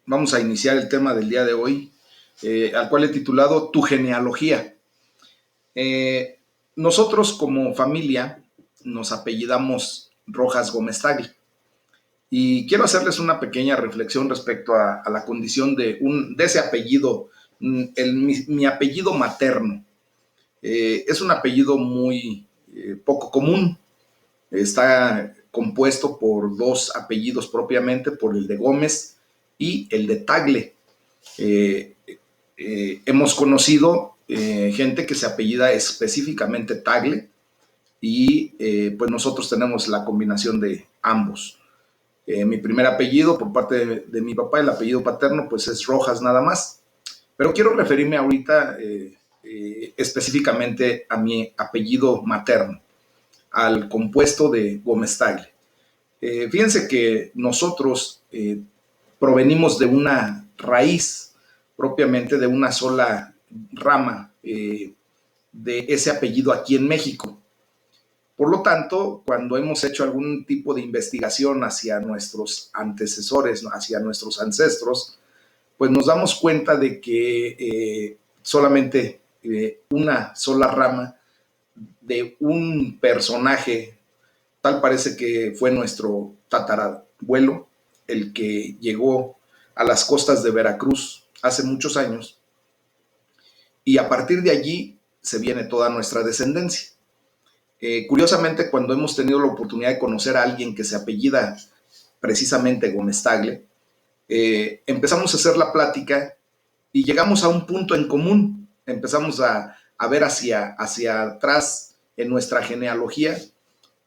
vamos a iniciar el tema del día de hoy, al cual he titulado Tu genealogía. Nosotros como familia nos apellidamos Rojas Gómez Tagle y quiero hacerles una pequeña reflexión respecto a la condición de ese apellido, mi apellido materno. Es un apellido muy poco común. Está compuesto por dos apellidos propiamente, por el de Gómez y el de Tagle. Hemos conocido gente que se apellida específicamente Tagle y pues nosotros tenemos la combinación de ambos. Mi primer apellido por parte de mi papá, el apellido paterno, pues es Rojas nada más. Pero quiero referirme ahorita específicamente a mi apellido materno, al compuesto de Gómez Tagle. Fíjense que nosotros provenimos de una raíz, propiamente de una sola rama de ese apellido aquí en México. Por lo tanto, cuando hemos hecho algún tipo de investigación hacia nuestros antecesores, hacia nuestros ancestros, pues nos damos cuenta de que solamente una sola rama de un personaje, tal parece que fue nuestro tatarabuelo, el que llegó a las costas de Veracruz hace muchos años, y a partir de allí se viene toda nuestra descendencia. Curiosamente, cuando hemos tenido la oportunidad de conocer a alguien que se apellida precisamente Gómez Tagle, empezamos a hacer la plática y llegamos a un punto en común. Empezamos a ver hacia atrás en nuestra genealogía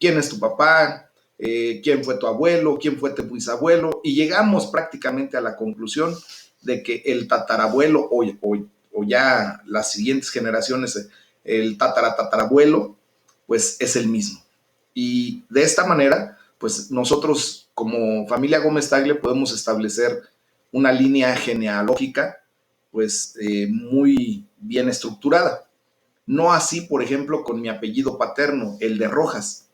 quién es tu papá, quién fue tu abuelo, quién fue tu bisabuelo, y llegamos prácticamente a la conclusión de que el tatarabuelo o ya las siguientes generaciones, el tatarabuelo, pues es el mismo. Y de esta manera, pues nosotros como familia Gómez Tagle podemos establecer una línea genealógica pues muy bien estructurada. No así, por ejemplo, con mi apellido paterno, el de Rojas.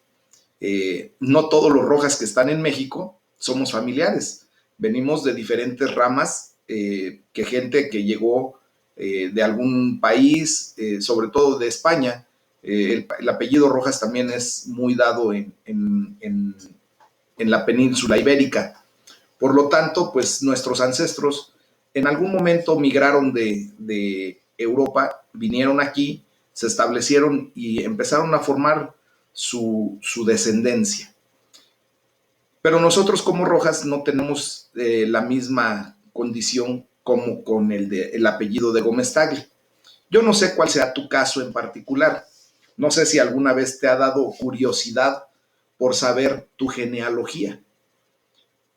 No todos los Rojas que están en México somos familiares. Venimos de diferentes ramas, que gente que llegó de algún país, sobre todo de España. El apellido Rojas también es muy dado en la península ibérica. Por lo tanto, pues nuestros ancestros en algún momento migraron de Europa, vinieron aquí, se establecieron y empezaron a formar su descendencia. Pero nosotros como Rojas no tenemos la misma condición como con el apellido de Gómez Tagle. Yo no sé cuál sea tu caso en particular. No sé si alguna vez te ha dado curiosidad por saber tu genealogía.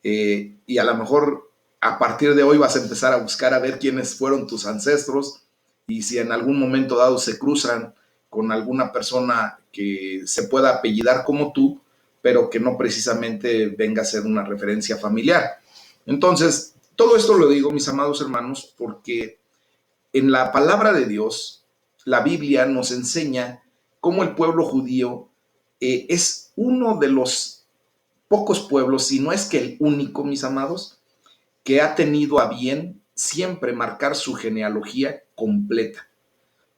Y a lo mejor a partir de hoy vas a empezar a buscar a ver quiénes fueron tus ancestros y si en algún momento dado se cruzan con alguna persona que se pueda apellidar como tú, pero que no precisamente venga a ser una referencia familiar. Entonces, todo esto lo digo, mis amados hermanos, porque en la palabra de Dios, la Biblia nos enseña cómo el pueblo judío es uno de los pocos pueblos, si no es que el único, mis amados, que ha tenido a bien siempre marcar su genealogía completa.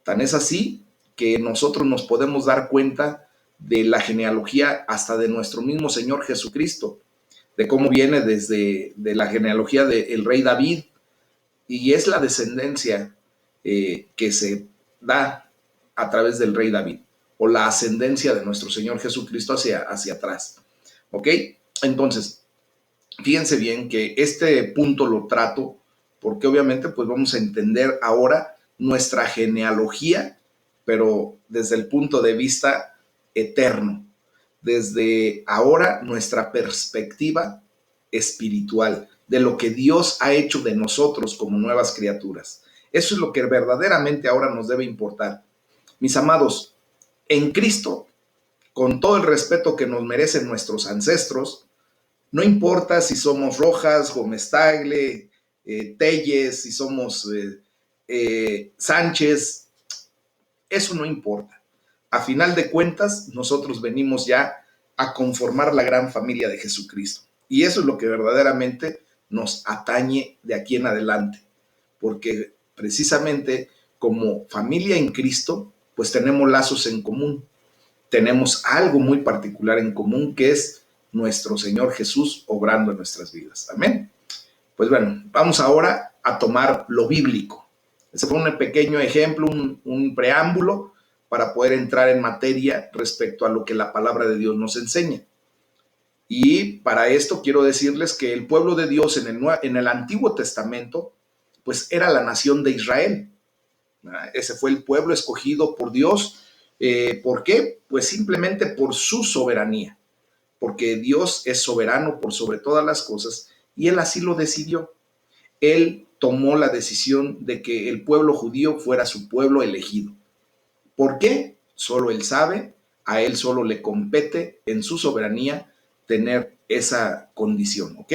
Tan es así que nosotros nos podemos dar cuenta de la genealogía hasta de nuestro mismo Señor Jesucristo, de cómo viene desde de la genealogía del rey David, y es la descendencia que se da a través del rey David, o la ascendencia de nuestro Señor Jesucristo hacia atrás. ¿Ok? Entonces, fíjense bien que este punto lo trato porque obviamente pues vamos a entender ahora nuestra genealogía, pero desde el punto de vista eterno, desde ahora nuestra perspectiva espiritual, de lo que Dios ha hecho de nosotros como nuevas criaturas. Eso es lo que verdaderamente ahora nos debe importar. Mis amados, en Cristo, con todo el respeto que nos merecen nuestros ancestros, no importa si somos Rojas, Gómez Tagle, Telles, si somos Sánchez, eso no importa. A final de cuentas, nosotros venimos ya a conformar la gran familia de Jesucristo. Y eso es lo que verdaderamente nos atañe de aquí en adelante, porque precisamente como familia en Cristo, pues tenemos lazos en común, tenemos algo muy particular en común que es nuestro Señor Jesús obrando en nuestras vidas. Amén. Pues bueno, vamos ahora a tomar lo bíblico. Ese fue un pequeño ejemplo, un preámbulo para poder entrar en materia respecto a lo que la palabra de Dios nos enseña. Y para esto quiero decirles que el pueblo de Dios en el Antiguo Testamento, pues era la nación de Israel. Ese fue el pueblo escogido por Dios. ¿Por qué? Pues simplemente por su soberanía, porque Dios es soberano por sobre todas las cosas y Él así lo decidió. Él tomó la decisión de que el pueblo judío fuera su pueblo elegido. ¿Por qué? Solo Él sabe, a Él solo le compete en su soberanía tener esa condición, ¿ok?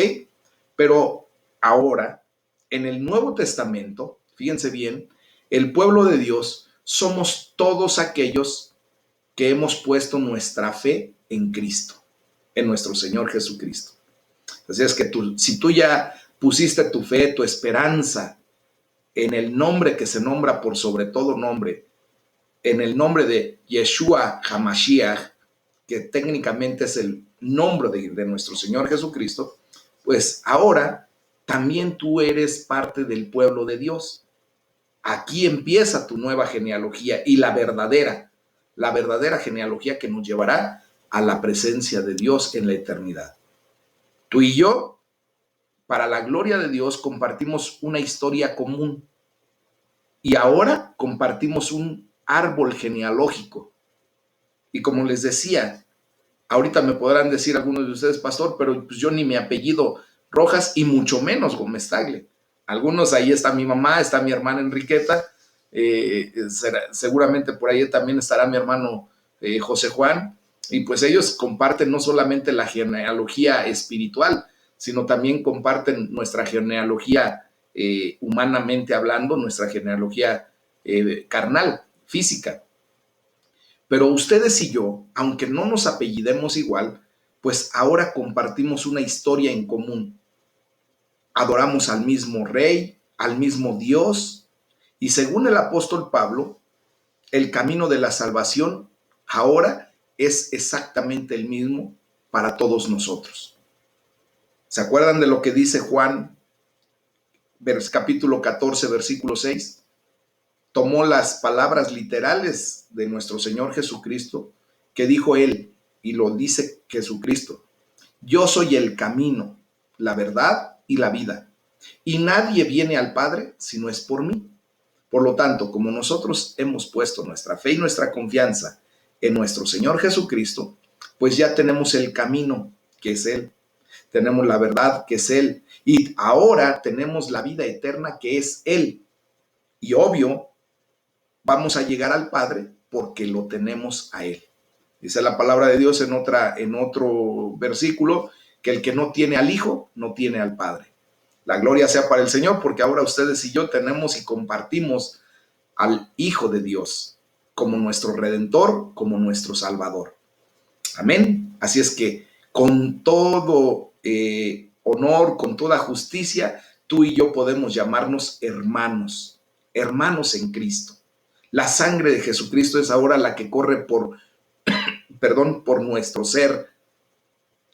Pero ahora, en el Nuevo Testamento, fíjense bien, el pueblo de Dios somos todos aquellos que hemos puesto nuestra fe en Cristo, en nuestro Señor Jesucristo. Así es que si tú ya pusiste tu fe, tu esperanza en el nombre que se nombra por sobre todo nombre, en el nombre de Yeshua HaMashiach, que técnicamente es el nombre de nuestro Señor Jesucristo, pues ahora también tú eres parte del pueblo de Dios. Aquí empieza tu nueva genealogía y la verdadera genealogía que nos llevará a la presencia de Dios en la eternidad. Tú y yo, para la gloria de Dios, compartimos una historia común y ahora compartimos un árbol genealógico. Y como les decía, ahorita me podrán decir algunos de ustedes, pastor, pero pues yo ni mi apellido Rojas y mucho menos Gómez Tagle. Algunos, ahí está mi mamá, está mi hermana Enriqueta, seguramente por ahí también estará mi hermano José Juan, y pues ellos comparten no solamente la genealogía espiritual, sino también comparten nuestra genealogía humanamente hablando, nuestra genealogía carnal, física. Pero ustedes y yo, aunque no nos apellidemos igual, pues ahora compartimos una historia en común. Adoramos al mismo Rey, al mismo Dios, y según el apóstol Pablo, el camino de la salvación ahora es exactamente el mismo para todos nosotros. ¿Se acuerdan de lo que dice Juan, capítulo 14, versículo 6? Tomó las palabras literales de nuestro Señor Jesucristo, que dijo Él, y lo dice Jesucristo: yo soy el camino, la verdad y la vida, y nadie viene al Padre si no es por mí. Por lo tanto, como nosotros hemos puesto nuestra fe y nuestra confianza en nuestro Señor Jesucristo, pues ya tenemos el camino, que es Él, tenemos la verdad, que es Él, y ahora tenemos la vida eterna, que es Él. Y obvio, vamos a llegar al Padre porque lo tenemos a Él. Dice la palabra de Dios en otro versículo, que el que no tiene al Hijo, no tiene al Padre. La gloria sea para el Señor, porque ahora ustedes y yo tenemos y compartimos al Hijo de Dios como nuestro Redentor, como nuestro Salvador. Amén. Así es que con todo honor, con toda justicia, tú y yo podemos llamarnos hermanos, hermanos en Cristo. La sangre de Jesucristo es ahora la que corre por nuestro ser.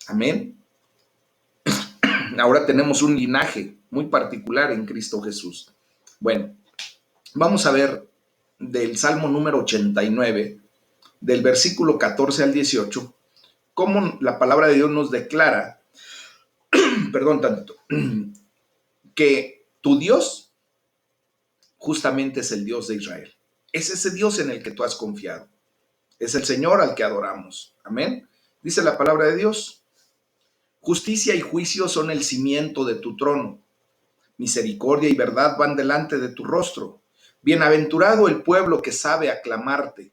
Amén. Ahora tenemos un linaje muy particular en Cristo Jesús. Bueno, vamos a ver del Salmo número 89, del versículo 14 al 18, cómo la palabra de Dios nos declara, que tu Dios justamente es el Dios de Israel. Es ese Dios en el que tú has confiado. Es el Señor al que adoramos. Amén. Dice la palabra de Dios: justicia y juicio son el cimiento de tu trono. Misericordia y verdad van delante de tu rostro. Bienaventurado el pueblo que sabe aclamarte.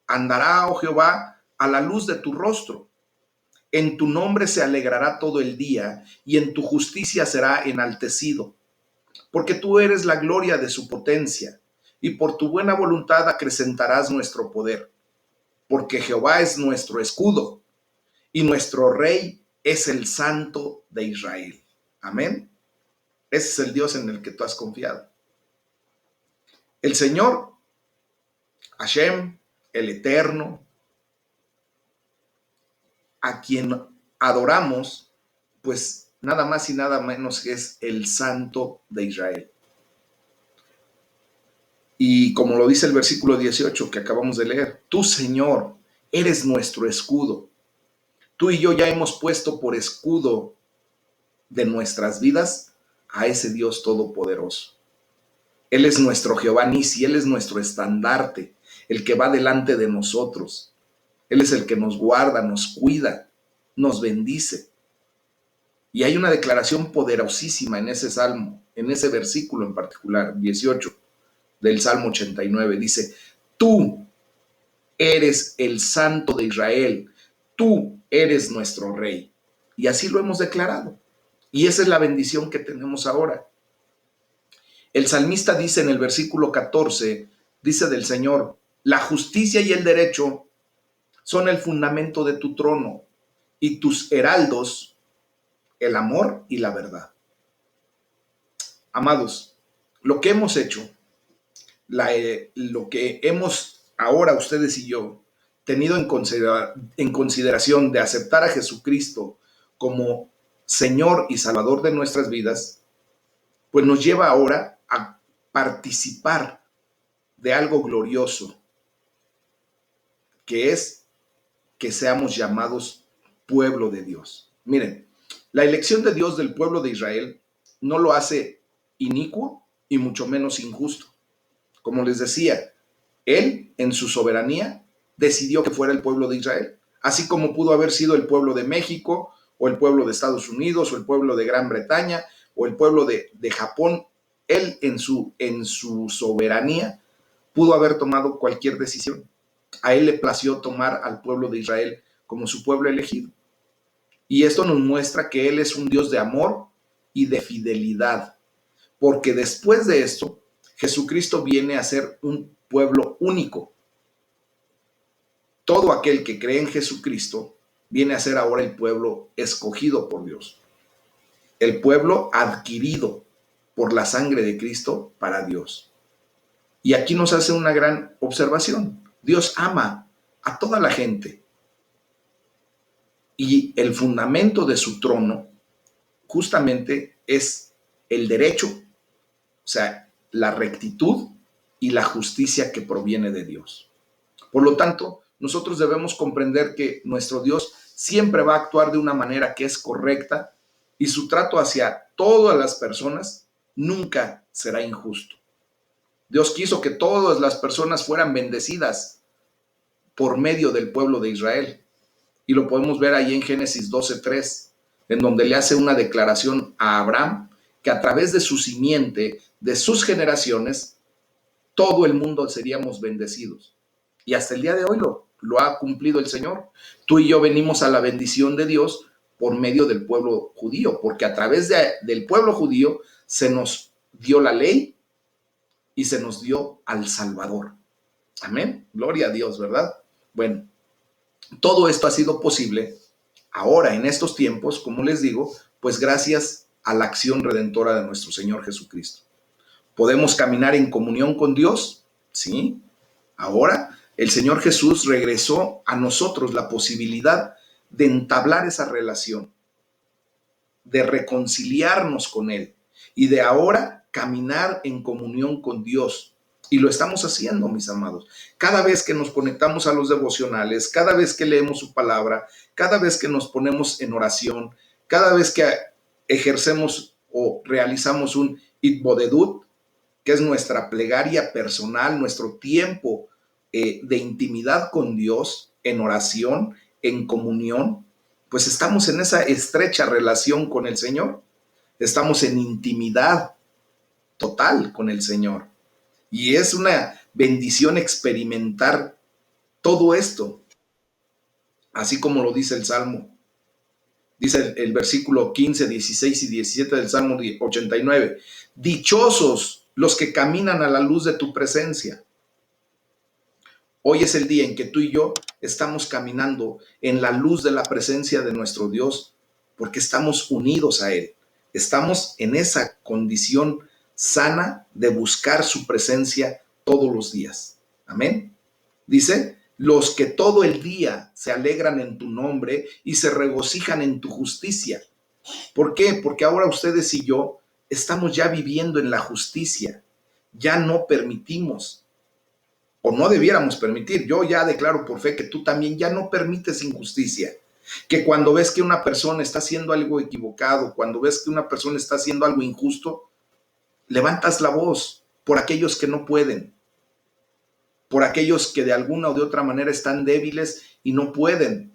Andará, oh Jehová, a la luz de tu rostro. En tu nombre se alegrará todo el día, y en tu justicia será enaltecido. Porque tú eres la gloria de su potencia, y por tu buena voluntad acrecentarás nuestro poder. Porque Jehová es nuestro escudo, y nuestro Rey es el Santo de Israel. Amén. Ese es el Dios en el que tú has confiado. El Señor, Hashem, el Eterno, a quien adoramos, pues nada más y nada menos que es el Santo de Israel. Y como lo dice el versículo 18 que acabamos de leer, tú, Señor, eres nuestro escudo. Tú y yo ya hemos puesto por escudo de nuestras vidas a ese Dios todopoderoso. Él es nuestro Jehová Nisi, Él es nuestro estandarte, el que va delante de nosotros. Él es el que nos guarda, nos cuida, nos bendice. Y hay una declaración poderosísima en ese salmo, en ese versículo en particular, 18 del Salmo 89. Dice, tú eres el Santo de Israel, tú eres nuestro Rey. Y así lo hemos declarado. Y esa es la bendición que tenemos ahora. El salmista dice en el versículo 14, dice del Señor, la justicia y el derecho son el fundamento de tu trono y tus heraldos, el amor y la verdad. Amados, lo que hemos hecho, lo que hemos ahora ustedes y yo tenido en consideración de aceptar a Jesucristo como Señor y Salvador de nuestras vidas, pues nos lleva ahora a participar de algo glorioso, que es que seamos llamados pueblo de Dios. Miren, la elección de Dios del pueblo de Israel no lo hace inicuo y mucho menos injusto. Como les decía, Él en su soberanía decidió que fuera el pueblo de Israel, así como pudo haber sido el pueblo de México o el pueblo de Estados Unidos o el pueblo de Gran Bretaña o el pueblo de Japón. Él en su soberanía pudo haber tomado cualquier decisión. A Él le plació tomar al pueblo de Israel como su pueblo elegido. Y esto nos muestra que Él es un Dios de amor y de fidelidad, porque después de esto, Jesucristo viene a ser un pueblo único. Todo aquel que cree en Jesucristo viene a ser ahora el pueblo escogido por Dios, el pueblo adquirido por la sangre de Cristo para Dios. Y aquí nos hace una gran observación. Dios ama a toda la gente. Y el fundamento de su trono justamente es el derecho, o sea, la rectitud y la justicia que proviene de Dios. Por lo tanto, nosotros debemos comprender que nuestro Dios siempre va a actuar de una manera que es correcta y su trato hacia todas las personas nunca será injusto. Dios quiso que todas las personas fueran bendecidas por medio del pueblo de Israel. Y lo podemos ver ahí en Génesis 12:3, en donde le hace una declaración a Abraham que a través de su simiente, de sus generaciones, todo el mundo seríamos bendecidos. Y hasta el día de hoy lo ha cumplido el Señor. Tú y yo venimos a la bendición de Dios por medio del pueblo judío, porque a través del pueblo judío se nos dio la ley y se nos dio al Salvador. Amén. Gloria a Dios, ¿verdad? Bueno, todo esto ha sido posible ahora, en estos tiempos, como les digo, pues gracias a la acción redentora de nuestro Señor Jesucristo. ¿Podemos caminar en comunión con Dios? Sí. Ahora el Señor Jesús regresó a nosotros la posibilidad de entablar esa relación, de reconciliarnos con Él y de ahora caminar en comunión con Dios. Y lo estamos haciendo, mis amados. Cada vez que nos conectamos a los devocionales, cada vez que leemos su palabra, cada vez que nos ponemos en oración, cada vez que ejercemos o realizamos un itbodedut, que es nuestra plegaria personal, nuestro tiempo de intimidad con Dios, en oración, en comunión, pues estamos en esa estrecha relación con el Señor. Estamos en intimidad total con el Señor. Y es una bendición experimentar todo esto, así como lo dice el Salmo. Dice el versículo 15, 16 y 17 del Salmo 89. Dichosos los que caminan a la luz de tu presencia. Hoy es el día en que tú y yo estamos caminando en la luz de la presencia de nuestro Dios, porque estamos unidos a Él. Estamos en esa condición sana de buscar su presencia todos los días. Amén. Dice, los que todo el día se alegran en tu nombre y se regocijan en tu justicia. ¿Por qué? Porque ahora ustedes y yo estamos ya viviendo en la justicia. Ya no permitimos, o no debiéramos permitir. Yo ya declaro por fe que tú también ya no permites injusticia. Que cuando ves que una persona está haciendo algo equivocado, cuando ves que una persona está haciendo algo injusto, levantas la voz por aquellos que no pueden, por aquellos que de alguna o de otra manera están débiles y no pueden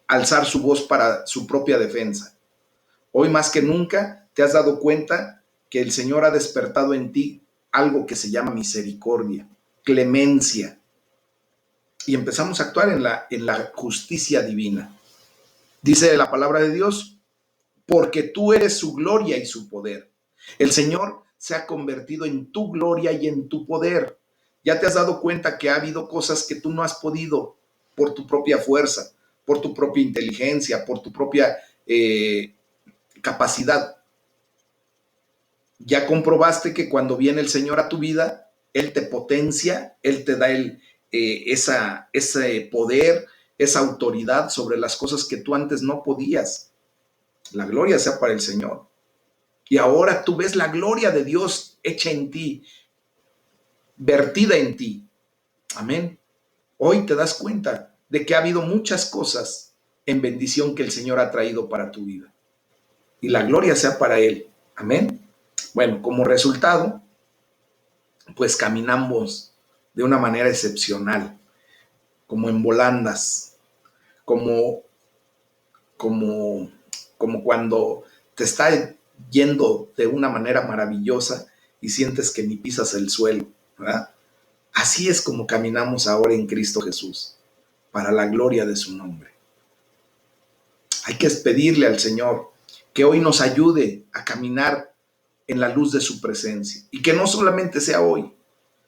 alzar su voz para su propia defensa. Hoy más que nunca te has dado cuenta que el Señor ha despertado en ti algo que se llama misericordia, clemencia, y empezamos a actuar en la justicia divina. Dice la palabra de Dios, porque tú eres su gloria y su poder. El Señor se ha convertido en tu gloria y en tu poder. Ya te has dado cuenta que ha habido cosas que tú no has podido por tu propia fuerza, por tu propia inteligencia, por tu propia capacidad. Ya comprobaste que cuando viene el Señor a tu vida, Él te potencia, Él te da ese poder, esa autoridad sobre las cosas que tú antes no podías. La gloria sea para el Señor. Y ahora tú ves la gloria de Dios hecha en ti, vertida en ti. Amén. Hoy te das cuenta de que ha habido muchas cosas en bendición que el Señor ha traído para tu vida. Y la gloria sea para Él. Amén. Bueno, como resultado, pues caminamos de una manera excepcional, como en volandas, como, como, como cuando te está yendo de una manera maravillosa y sientes que ni pisas el suelo, ¿verdad? Así es como caminamos ahora en Cristo Jesús, para la gloria de su nombre. Hay que pedirle al Señor que hoy nos ayude a caminar en la luz de su presencia y que no solamente sea hoy,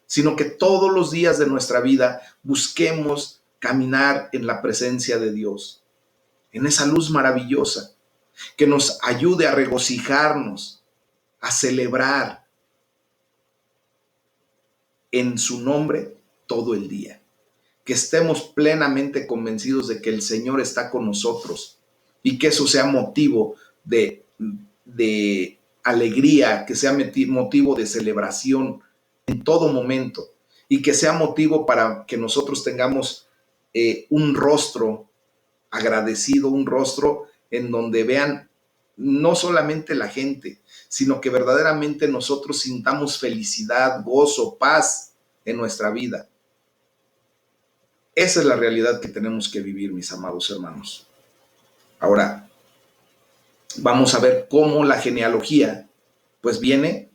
sino que todos los días de nuestra vida busquemos caminar en la presencia de Dios, en esa luz maravillosa, que nos ayude a regocijarnos, a celebrar en su nombre todo el día. Que estemos plenamente convencidos de que el Señor está con nosotros y que eso sea motivo de alegría, que sea motivo de celebración en todo momento y que sea motivo para que nosotros tengamos un rostro agradecido, un rostro en donde vean no solamente la gente, sino que verdaderamente nosotros sintamos felicidad, gozo, paz en nuestra vida. Esa es la realidad que tenemos que vivir, mis amados hermanos. Ahora, vamos a ver cómo la genealogía, pues viene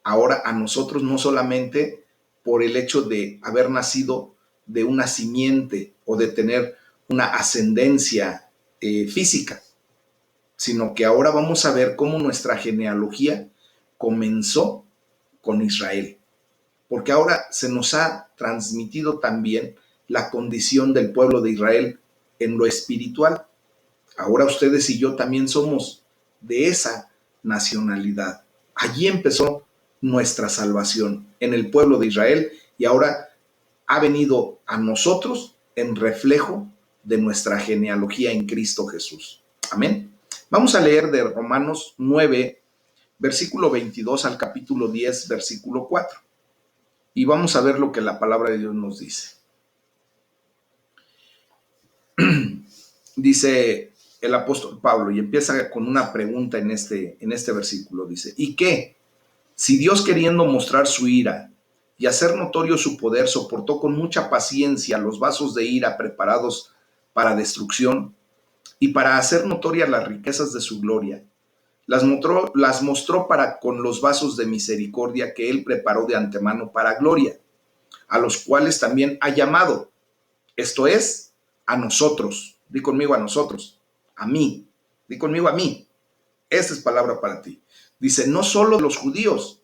ahora a nosotros no solamente por el hecho de haber nacido de una simiente o de tener una ascendencia física, sino que ahora vamos a ver cómo nuestra genealogía comenzó con Israel, porque ahora se nos ha transmitido también la condición del pueblo de Israel en lo espiritual. Ahora ustedes y yo también somos de esa nacionalidad. Allí empezó nuestra salvación, en el pueblo de Israel, y ahora ha venido a nosotros en reflejo de nuestra genealogía en Cristo Jesús. Amén. Vamos a leer de Romanos 9, versículo 22 al capítulo 10, versículo 4. Y vamos a ver lo que la palabra de Dios nos dice. Dice el apóstol Pablo, y empieza con una pregunta en este versículo. Dice, ¿y qué? Si Dios, queriendo mostrar su ira y hacer notorio su poder, soportó con mucha paciencia los vasos de ira preparados para destrucción y para hacer notorias las riquezas de su gloria, las mostró para con los vasos de misericordia que él preparó de antemano para gloria, a los cuales también ha llamado, esto es, a nosotros. Di conmigo a nosotros, a mí. Di conmigo a mí. Esta es palabra para ti. Dice, no solo de los judíos,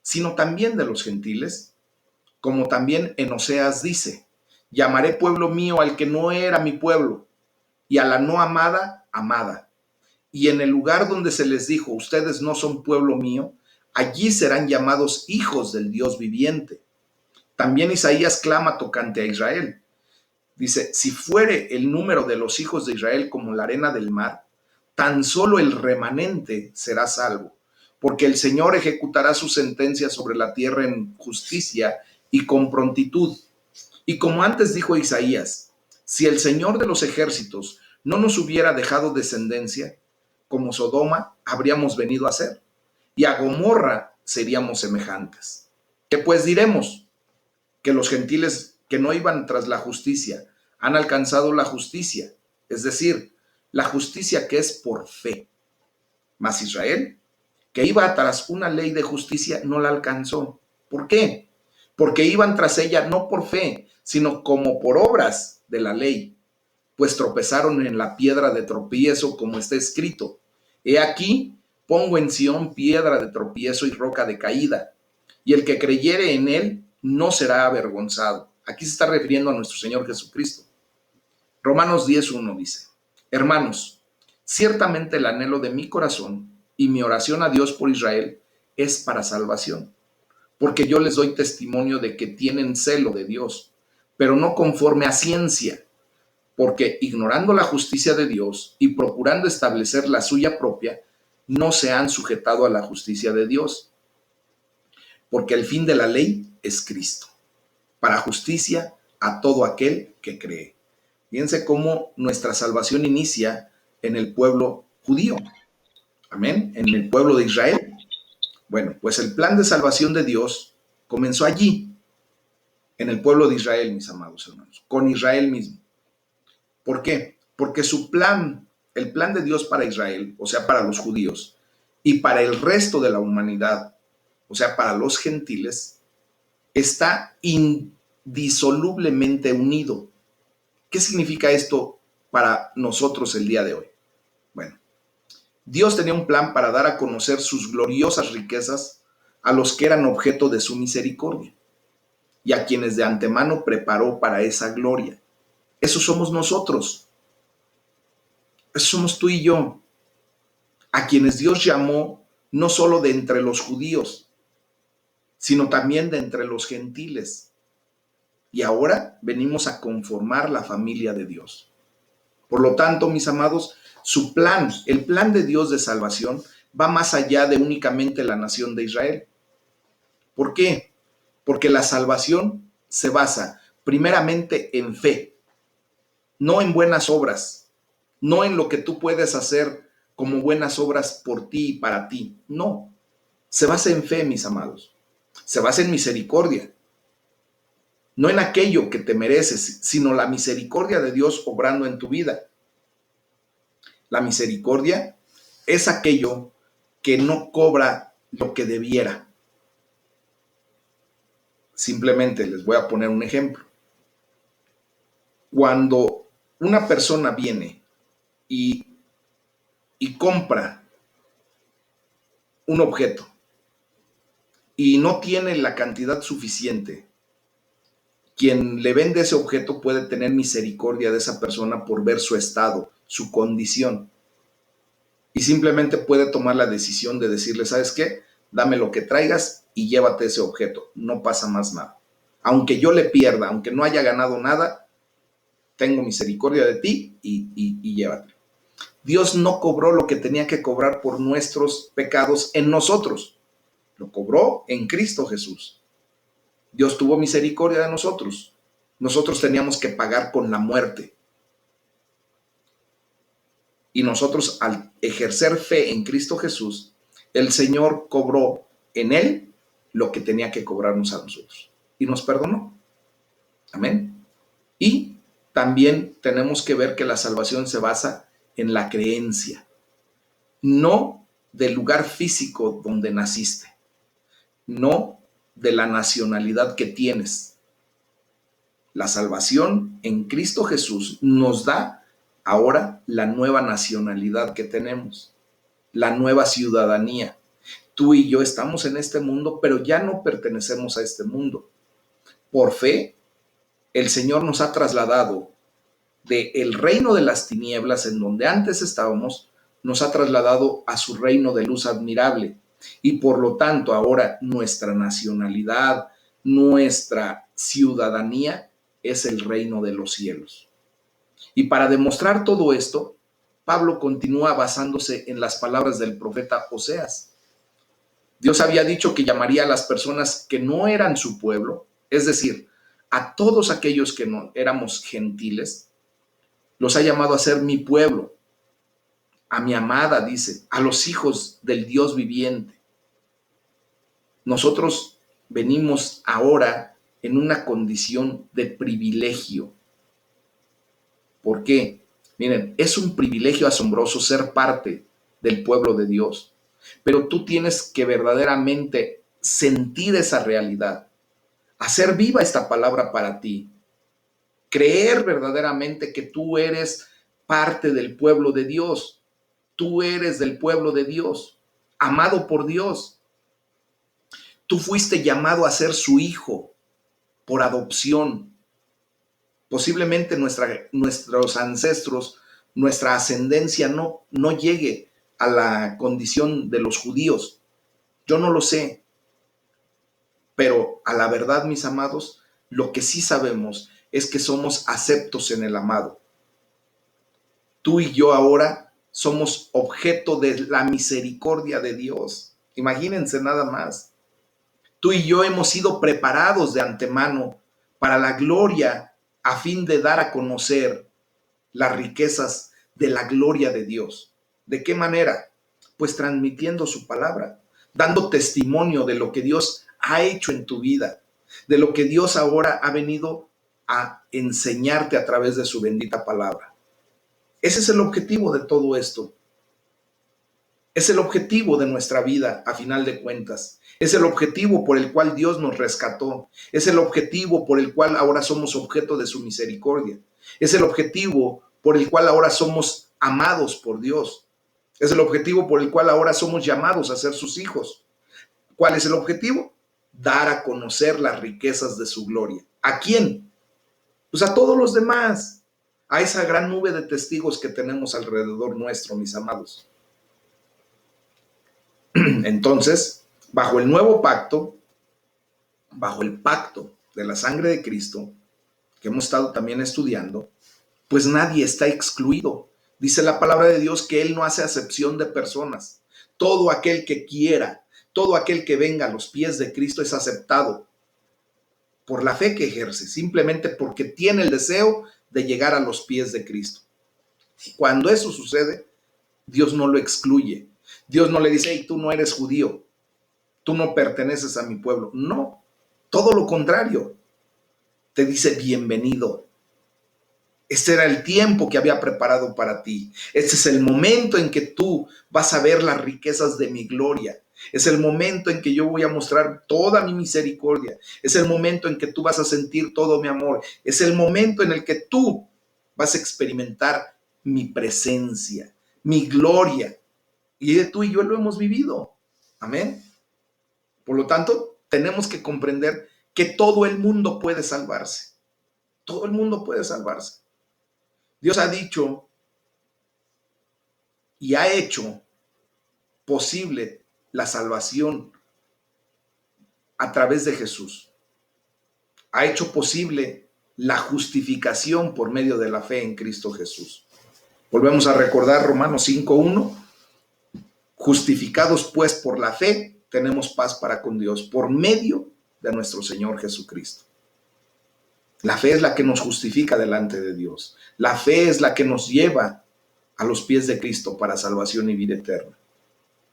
sino también de los gentiles, como también en Oseas dice, llamaré pueblo mío al que no era mi pueblo, y a la no amada, amada. Y en el lugar donde se les dijo, ustedes no son pueblo mío, allí serán llamados hijos del Dios viviente. También Isaías clama tocante a Israel. Dice, si fuere el número de los hijos de Israel como la arena del mar, tan solo el remanente será salvo, porque el Señor ejecutará su sentencia sobre la tierra en justicia y con prontitud. Y como antes dijo Isaías, si el Señor de los ejércitos no nos hubiera dejado descendencia, como Sodoma habríamos venido a ser, y a Gomorra seríamos semejantes. ¿Qué pues diremos? Que los gentiles que no iban tras la justicia han alcanzado la justicia, es decir, la justicia que es por fe. Mas Israel, que iba tras una ley de justicia, no la alcanzó. ¿Por qué? Porque iban tras ella no por fe, sino como por obras de la ley, pues tropezaron en la piedra de tropiezo, como está escrito. He aquí, pongo en Sión piedra de tropiezo y roca de caída, y el que creyere en él no será avergonzado. Aquí se está refiriendo a nuestro Señor Jesucristo. Romanos 10:1 dice, hermanos, ciertamente el anhelo de mi corazón y mi oración a Dios por Israel es para salvación, porque yo les doy testimonio de que tienen celo de Dios, pero no conforme a ciencia, porque ignorando la justicia de Dios y procurando establecer la suya propia, no se han sujetado a la justicia de Dios, porque el fin de la ley es Cristo, para justicia a todo aquel que cree. Fíjense cómo nuestra salvación inicia en el pueblo judío, amén, en el pueblo de Israel. Bueno, pues el plan de salvación de Dios comenzó allí, en el pueblo de Israel, mis amados hermanos, con Israel mismo. ¿Por qué? Porque su plan, el plan de Dios para Israel, o sea, para los judíos, y para el resto de la humanidad, o sea, para los gentiles, está indisolublemente unido. ¿Qué significa esto para nosotros el día de hoy? Bueno, Dios tenía un plan para dar a conocer sus gloriosas riquezas a los que eran objeto de su misericordia y a quienes de antemano preparó para esa gloria. Eso somos nosotros. Eso somos tú y yo, a quienes Dios llamó no solo de entre los judíos, sino también de entre los gentiles. Y ahora venimos a conformar la familia de Dios. Por lo tanto, mis amados, su plan, el plan de Dios de salvación, va más allá de únicamente la nación de Israel. ¿Por qué? Porque la salvación se basa primeramente en fe, no en buenas obras, no en lo que tú puedes hacer como buenas obras por ti y para ti. No, se basa en fe, mis amados. Se basa en misericordia. No en aquello que te mereces, sino la misericordia de Dios obrando en tu vida. La misericordia es aquello que no cobra lo que debiera. Simplemente les voy a poner un ejemplo. Cuando una persona viene y compra un objeto y no tiene la cantidad suficiente, quien le vende ese objeto puede tener misericordia de esa persona por ver su estado, su condición, y simplemente puede tomar la decisión de decirle, ¿sabes qué? Dame lo que traigas y llévate ese objeto, no pasa más nada. Aunque yo le pierda, aunque no haya ganado nada, tengo misericordia de ti y llévatelo. Dios no cobró lo que tenía que cobrar por nuestros pecados en nosotros. Lo cobró en Cristo Jesús. Dios tuvo misericordia de nosotros. Nosotros teníamos que pagar con la muerte. Y nosotros, al ejercer fe en Cristo Jesús, el Señor cobró en Él lo que tenía que cobrarnos a nosotros. Y nos perdonó. Amén. Y también tenemos que ver que la salvación se basa en la creencia, no del lugar físico donde naciste, no de la nacionalidad que tienes. La salvación en Cristo Jesús nos da ahora la nueva nacionalidad que tenemos, la nueva ciudadanía. Tú y yo estamos en este mundo, pero ya no pertenecemos a este mundo. Por fe, el Señor nos ha trasladado del reino de las tinieblas en donde antes estábamos nos ha trasladado a su reino de luz admirable y por lo tanto ahora nuestra nacionalidad, nuestra ciudadanía es el reino de los cielos. Y para demostrar todo esto, Pablo continúa basándose en las palabras del profeta Oseas. Dios había dicho que llamaría a las personas que no eran su pueblo, es decir, a todos aquellos que no éramos gentiles, los ha llamado a ser mi pueblo, a mi amada, dice, a los hijos del Dios viviente. Nosotros venimos ahora en una condición de privilegio. ¿Por qué? Miren, es un privilegio asombroso ser parte del pueblo de Dios, pero tú tienes que verdaderamente sentir esa realidad, hacer viva esta palabra para ti, creer verdaderamente que tú eres parte del pueblo de Dios, tú eres del pueblo de Dios, amado por Dios. Tú fuiste llamado a ser su hijo por adopción. Posiblemente nuestros ancestros, nuestra ascendencia no llegue a la condición de los judíos. Yo no lo sé. Pero a la verdad, mis amados, lo que sí sabemos es que somos aceptos en el amado. Tú y yo ahora somos objeto de la misericordia de Dios. Imagínense nada más. Tú y yo hemos sido preparados de antemano para la gloria a fin de dar a conocer las riquezas de la gloria de Dios. ¿De qué manera? Pues transmitiendo su palabra, dando testimonio de lo que Dios ha hecho en tu vida, de lo que Dios ahora ha venido a enseñarte a través de su bendita palabra. Ese es el objetivo de todo esto. Es el objetivo de nuestra vida, a final de cuentas. Es el objetivo por el cual Dios nos rescató. Es el objetivo por el cual ahora somos objeto de su misericordia. Es el objetivo por el cual ahora somos amados por Dios. Es el objetivo por el cual ahora somos llamados a ser sus hijos. ¿Cuál es el objetivo? Dar a conocer las riquezas de su gloria. ¿A quién? Pues a todos los demás. A esa gran nube de testigos que tenemos alrededor nuestro, mis amados. Entonces, bajo el nuevo pacto, bajo el pacto de la sangre de Cristo, que hemos estado también estudiando, pues nadie está excluido. Dice la palabra de Dios que Él no hace acepción de personas. Todo aquel que quiera, todo aquel que venga a los pies de Cristo es aceptado por la fe que ejerce, simplemente porque tiene el deseo de llegar a los pies de Cristo. Cuando eso sucede, Dios no lo excluye. Dios no le dice, hey, tú no eres judío, tú no perteneces a mi pueblo. No, todo lo contrario. Te dice, bienvenido. Este era el tiempo que había preparado para ti. Este es el momento en que tú vas a ver las riquezas de mi gloria. Es el momento en que yo voy a mostrar toda mi misericordia. Es el momento en que tú vas a sentir todo mi amor. Es el momento en el que tú vas a experimentar mi presencia, mi gloria. Y tú y yo lo hemos vivido. Amén. Por lo tanto, tenemos que comprender que todo el mundo puede salvarse. Todo el mundo puede salvarse. Dios ha dicho y ha hecho posible la salvación a través de Jesús. Ha hecho posible la justificación por medio de la fe en Cristo Jesús. Volvemos a recordar Romanos 5:1. Justificados pues por la fe, tenemos paz para con Dios por medio de nuestro Señor Jesucristo. La fe es la que nos justifica delante de Dios. La fe es la que nos lleva a los pies de Cristo para salvación y vida eterna.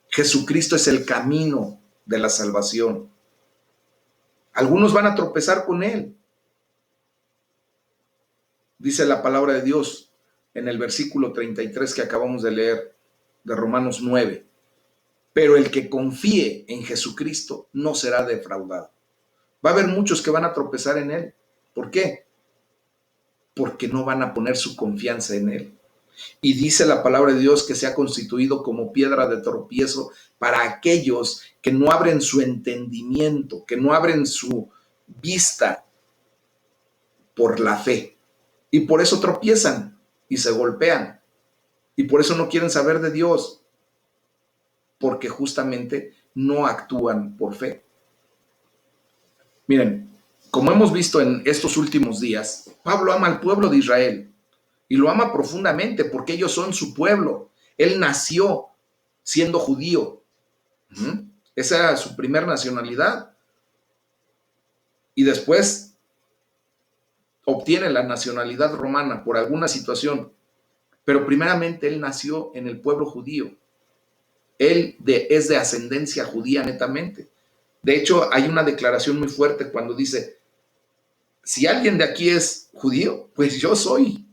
Jesucristo es el camino de la salvación. Algunos van a tropezar con Él. Dice la palabra de Dios en el versículo 33 que acabamos de leer de Romanos 9. Pero el que confíe en Jesucristo no será defraudado. Va a haber muchos que van a tropezar en Él. ¿Por qué? Porque no van a poner su confianza en Él. Y dice la palabra de Dios que se ha constituido como piedra de tropiezo para aquellos que no abren su entendimiento, que no abren su vista por la fe. Y por eso tropiezan y se golpean. Y por eso no quieren saber de Dios, porque justamente no actúan por fe. Miren, como hemos visto en estos últimos días, Pablo ama al pueblo de Israel y lo ama profundamente porque ellos son su pueblo. Él nació siendo judío. Esa era su primer nacionalidad. Y después obtiene la nacionalidad romana por alguna situación. Pero primeramente él nació en el pueblo judío. Es de ascendencia judía netamente. De hecho, hay una declaración muy fuerte cuando dice, si alguien de aquí es judío, pues yo soy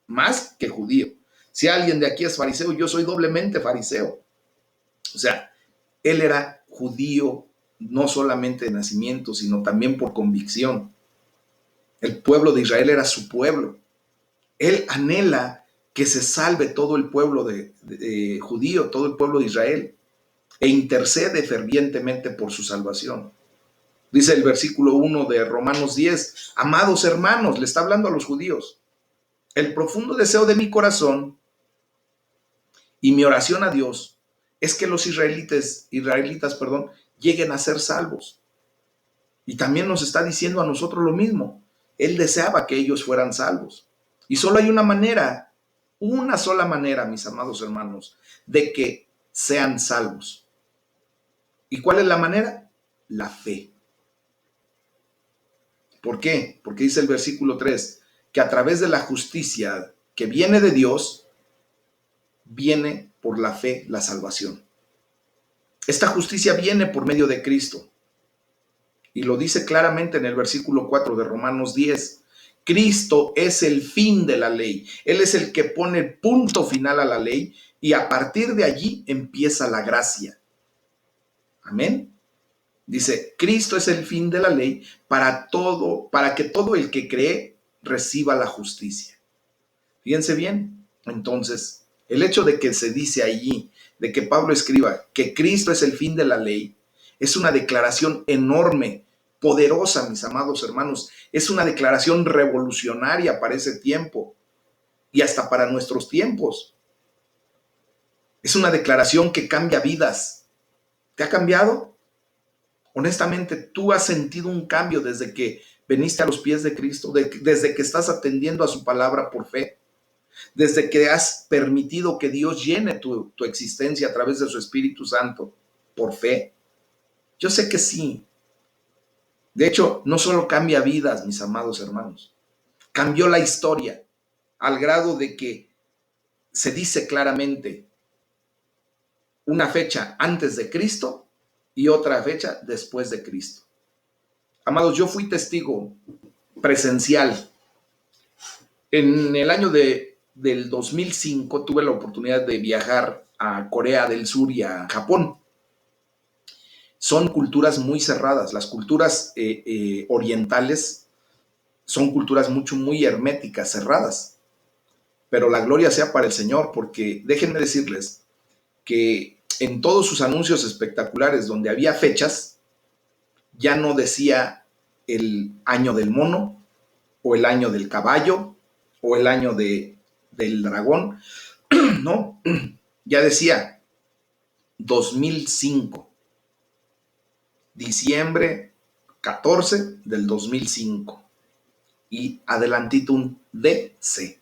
más que judío. Si alguien de aquí es fariseo, yo soy doblemente fariseo. O sea, él era judío no solamente de nacimiento, sino también por convicción. El pueblo de Israel era su pueblo. Él anhela que se salve todo el pueblo de judío, todo el pueblo de Israel, e intercede fervientemente por su salvación. Dice el versículo 1 de Romanos 10, amados hermanos, le está hablando a los judíos, el profundo deseo de mi corazón y mi oración a Dios es que los israelitas, lleguen a ser salvos. Y también nos está diciendo a nosotros lo mismo. Él deseaba que ellos fueran salvos. Y solo hay una sola manera, mis amados hermanos, de que sean salvos. ¿Y cuál es la manera? La fe. ¿Por qué? Porque dice el versículo 3, que a través de la justicia que viene de Dios, viene por la fe la salvación. Esta justicia viene por medio de Cristo. Y lo dice claramente en el versículo 4 de Romanos 10. Cristo es el fin de la ley. Él es el que pone punto final a la ley y a partir de allí empieza la gracia. Amén. Dice, Cristo es el fin de la ley para que todo el que cree reciba la justicia. Fíjense bien. Entonces, el hecho de que se dice allí, de que Pablo escriba que Cristo es el fin de la ley, es una declaración enorme, poderosa, mis amados hermanos. Es una declaración revolucionaria para ese tiempo y hasta para nuestros tiempos. Es una declaración que cambia vidas. ¿Te ha cambiado? Honestamente, ¿tú has sentido un cambio desde que veniste a los pies de Cristo? Desde que estás atendiendo a su palabra por fe. Desde que has permitido que Dios llene tu existencia a través de su Espíritu Santo por fe. Yo sé que sí. De hecho, no solo cambia vidas, mis amados hermanos. Cambió la historia al grado de que se dice claramente una fecha antes de Cristo y otra fecha después de Cristo. Amados, yo fui testigo presencial. En el año del 2005 tuve la oportunidad de viajar a Corea del Sur y a Japón. Son culturas muy cerradas. Las culturas orientales son culturas muy herméticas, cerradas. Pero la gloria sea para el Señor, porque déjenme decirles que en todos sus anuncios espectaculares donde había fechas, ya no decía el año del mono, o el año del caballo, o el año del dragón, no, ya decía 2005, diciembre 14 del 2005, y adelantito un DC,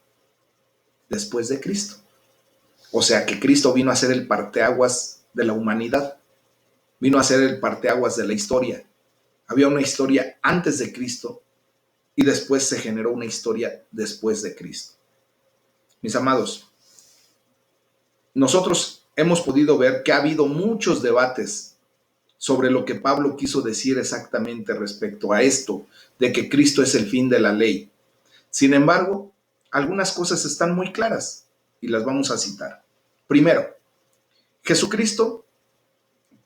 después de Cristo. O sea que Cristo vino a ser el parteaguas de la humanidad, vino a ser el parteaguas de la historia. Había una historia antes de Cristo y después se generó una historia después de Cristo. Mis amados, nosotros hemos podido ver que ha habido muchos debates sobre lo que Pablo quiso decir exactamente respecto a esto, de que Cristo es el fin de la ley. Sin embargo, algunas cosas están muy claras y las vamos a citar. Primero, Jesucristo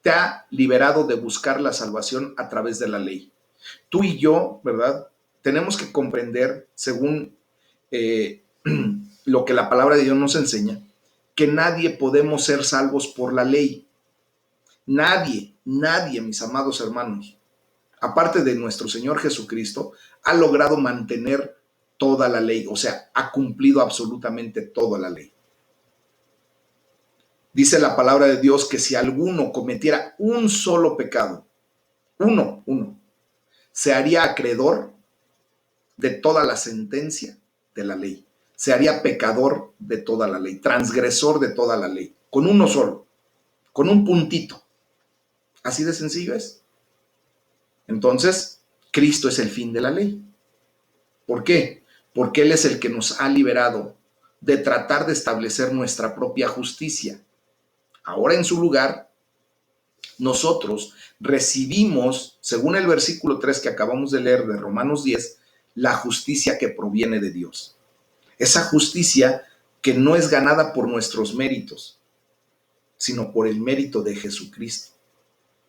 te ha liberado de buscar la salvación a través de la ley. Tú y yo, ¿verdad? Tenemos que comprender, según lo que la palabra de Dios nos enseña, que nadie podemos ser salvos por la ley. Nadie, mis amados hermanos, aparte de nuestro Señor Jesucristo, ha logrado mantener toda la ley, o sea, ha cumplido absolutamente toda la ley. Dice la palabra de Dios que si alguno cometiera un solo pecado, uno, se haría acreedor de toda la sentencia de la ley. Se haría pecador de toda la ley, transgresor de toda la ley, con uno solo, con un puntito. Así de sencillo es. Entonces, Cristo es el fin de la ley. ¿Por qué? Porque Él es el que nos ha liberado de tratar de establecer nuestra propia justicia. Ahora, en su lugar, nosotros recibimos, según el versículo 3 que acabamos de leer de Romanos 10, la justicia que proviene de Dios. Esa justicia que no es ganada por nuestros méritos, sino por el mérito de Jesucristo.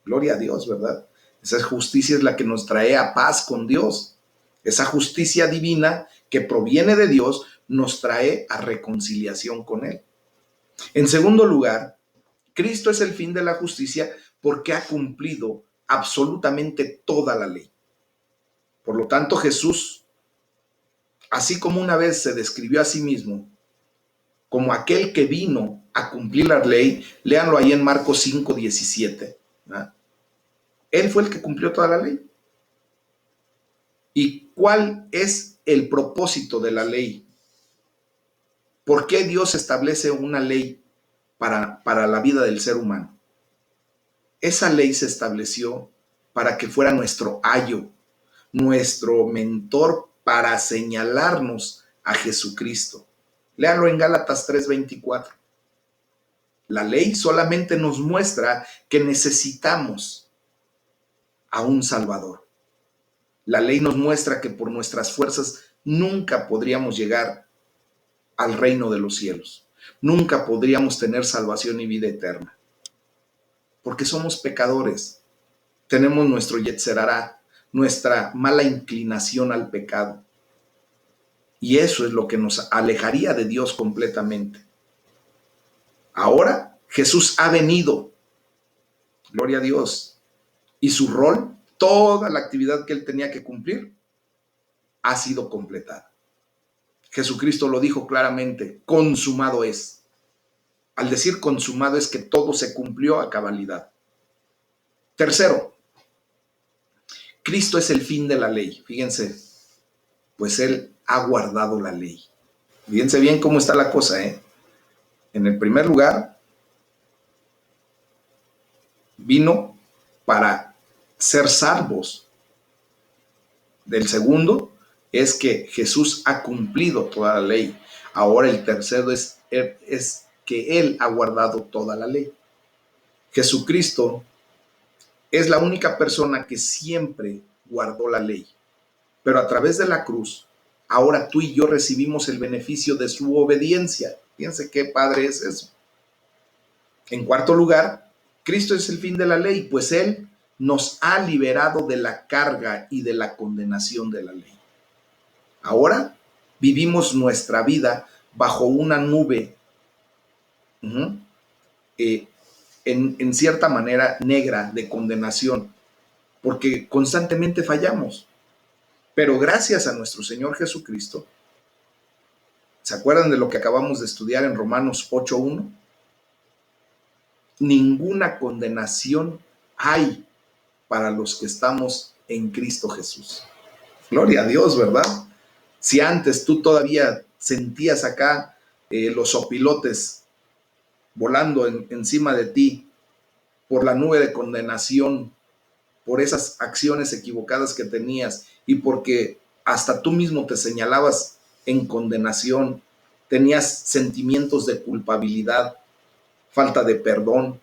Gloria a Dios, ¿verdad? Esa justicia es la que nos trae a paz con Dios. Esa justicia divina que proviene de Dios nos trae a reconciliación con Él. En segundo lugar, Cristo es el fin de la justicia porque ha cumplido absolutamente toda la ley. Por lo tanto, Jesús, así como una vez se describió a sí mismo como aquel que vino a cumplir la ley, léanlo ahí en Marcos 5:17, ¿verdad? Él fue el que cumplió toda la ley. ¿Y cuál es el propósito de la ley? ¿Por qué Dios establece una ley para la vida del ser humano? Esa ley se estableció para que fuera nuestro ayo, nuestro mentor para señalarnos a Jesucristo. Léalo en Gálatas 3:24. La ley solamente nos muestra que necesitamos a un Salvador. La ley nos muestra que por nuestras fuerzas nunca podríamos llegar al reino de los cielos. Nunca podríamos tener salvación y vida eterna. Porque somos pecadores. Tenemos nuestro Yetzer Hará, nuestra mala inclinación al pecado. Y eso es lo que nos alejaría de Dios completamente. Ahora Jesús ha venido, gloria a Dios, y su rol, toda la actividad que él tenía que cumplir, ha sido completada. Jesucristo lo dijo claramente, consumado es. Al decir consumado es que todo se cumplió a cabalidad. Tercero, Cristo es el fin de la ley. Fíjense, pues Él ha guardado la ley. Fíjense bien cómo está la cosa, ¿eh? En el primer lugar, vino para ser salvos. Del segundo, es que Jesús ha cumplido toda la ley. Ahora el tercero es que Él ha guardado toda la ley. Jesucristo es la única persona que siempre guardó la ley. Pero a través de la cruz, ahora tú y yo recibimos el beneficio de su obediencia. Fíjense qué padre es eso. En cuarto lugar, Cristo es el fin de la ley, pues Él nos ha liberado de la carga y de la condenación de la ley. Ahora vivimos nuestra vida bajo una nube, en cierta manera negra de condenación, porque constantemente fallamos. Pero gracias a nuestro Señor Jesucristo, ¿se acuerdan de lo que acabamos de estudiar en Romanos 8:1? Ninguna condenación hay para los que estamos en Cristo Jesús. Gloria a Dios, ¿verdad? Si antes tú todavía sentías acá los opilotes volando encima de ti por la nube de condenación, por esas acciones equivocadas que tenías y porque hasta tú mismo te señalabas en condenación, tenías sentimientos de culpabilidad, falta de perdón,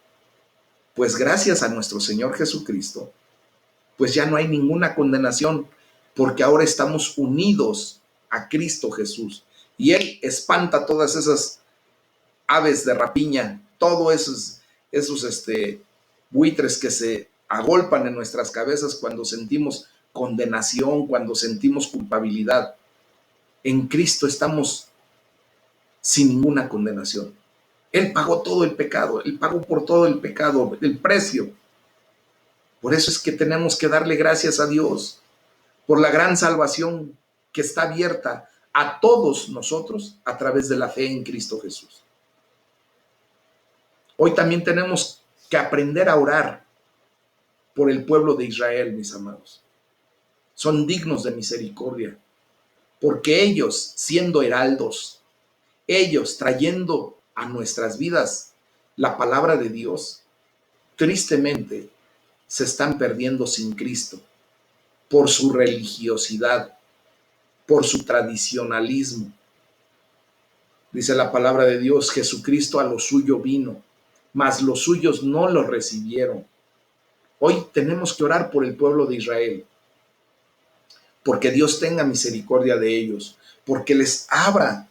pues gracias a nuestro Señor Jesucristo, pues ya no hay ninguna condenación, porque ahora estamos unidos a Cristo Jesús y Él espanta todas esas aves de rapiña, todos esos buitres que se agolpan en nuestras cabezas cuando sentimos condenación, cuando sentimos culpabilidad. En Cristo estamos sin ninguna condenación. Él pagó todo el pecado, Él pagó por todo el pecado, el precio. Por eso es que tenemos que darle gracias a Dios por la gran salvación que está abierta a todos nosotros a través de la fe en Cristo Jesús. Hoy también tenemos que aprender a orar por el pueblo de Israel, mis amados. Son dignos de misericordia, porque ellos, siendo heraldos, ellos trayendo a nuestras vidas la palabra de Dios, tristemente se están perdiendo sin Cristo por su religiosidad, por su tradicionalismo. Dice la palabra de Dios, Jesucristo a lo suyo vino, mas los suyos no lo recibieron. Hoy tenemos que orar por el pueblo de Israel, porque Dios tenga misericordia de ellos, porque les abra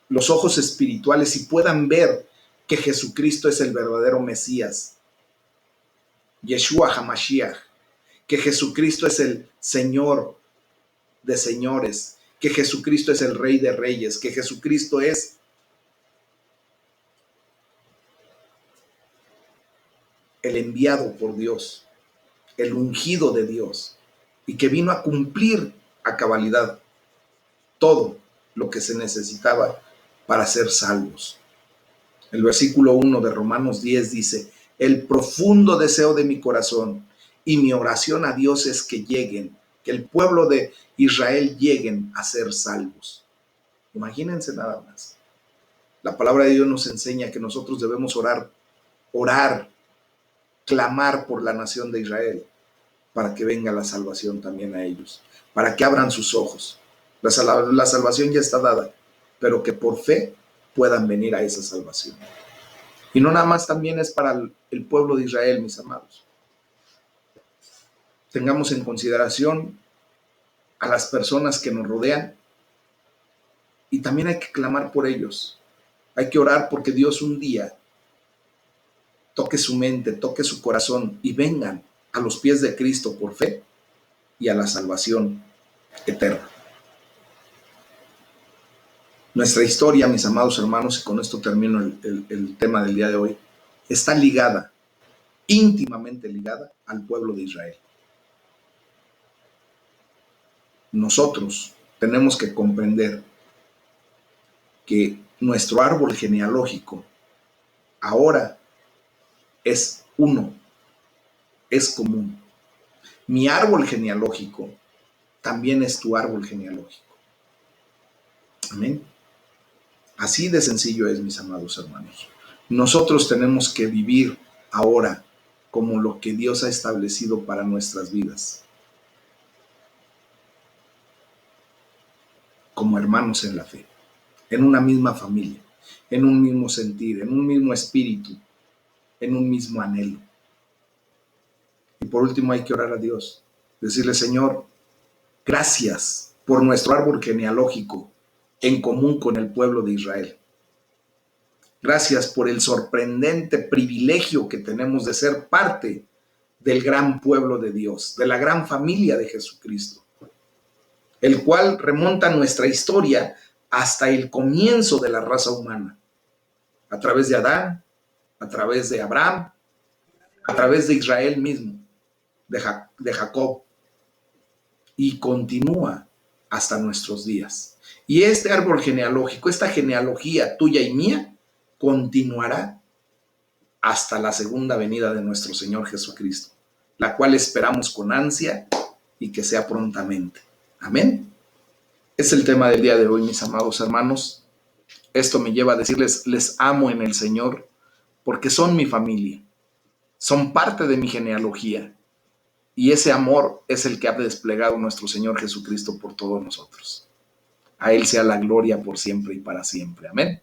los ojos espirituales y puedan ver que Jesucristo es el verdadero Mesías, Yeshua HaMashiach, que Jesucristo es el Señor de señores, que Jesucristo es el Rey de reyes, que Jesucristo es el enviado por Dios, el ungido de Dios, y que vino a cumplir a cabalidad todo lo que se necesitaba para ser salvos. El versículo 1 de Romanos 10 dice, el profundo deseo de mi corazón y mi oración a Dios es que lleguen, que el pueblo de Israel lleguen a ser salvos. Imagínense nada más. La palabra de Dios nos enseña que nosotros debemos orar, clamar por la nación de Israel para que venga la salvación también a ellos, para que abran sus ojos. La salvación ya está dada, pero que por fe puedan venir a esa salvación. Y no nada más también es para el pueblo de Israel, mis amados. Tengamos en consideración a las personas que nos rodean y también hay que clamar por ellos. Hay que orar porque Dios un día toque su mente, toque su corazón y vengan a los pies de Cristo por fe y a la salvación eterna. Nuestra historia, mis amados hermanos, y con esto termino el tema del día de hoy, está ligada, íntimamente ligada al pueblo de Israel. Nosotros tenemos que comprender que nuestro árbol genealógico ahora es uno, es común. Mi árbol genealógico también es tu árbol genealógico. Amén. Así de sencillo es, mis amados hermanos. Nosotros tenemos que vivir ahora como lo que Dios ha establecido para nuestras vidas, como hermanos en la fe, en una misma familia, en un mismo sentir, en un mismo espíritu, en un mismo anhelo. Y por último hay que orar a Dios, decirle, Señor, gracias por nuestro árbol genealógico en común con el pueblo de Israel. Gracias por el sorprendente privilegio que tenemos de ser parte del gran pueblo de Dios, de la gran familia de Jesucristo, el cual remonta nuestra historia hasta el comienzo de la raza humana, a través de Adán, a través de Abraham, a través de Israel mismo, de Jacob, y continúa hasta nuestros días. Y este árbol genealógico, esta genealogía tuya y mía, continuará hasta la segunda venida de nuestro Señor Jesucristo, la cual esperamos con ansia y que sea prontamente. Amén. Es el tema del día de hoy, mis amados hermanos. Esto me lleva a decirles, les amo en el Señor, porque son mi familia, son parte de mi genealogía, y ese amor es el que ha desplegado nuestro Señor Jesucristo por todos nosotros. A Él sea la gloria por siempre y para siempre. Amén.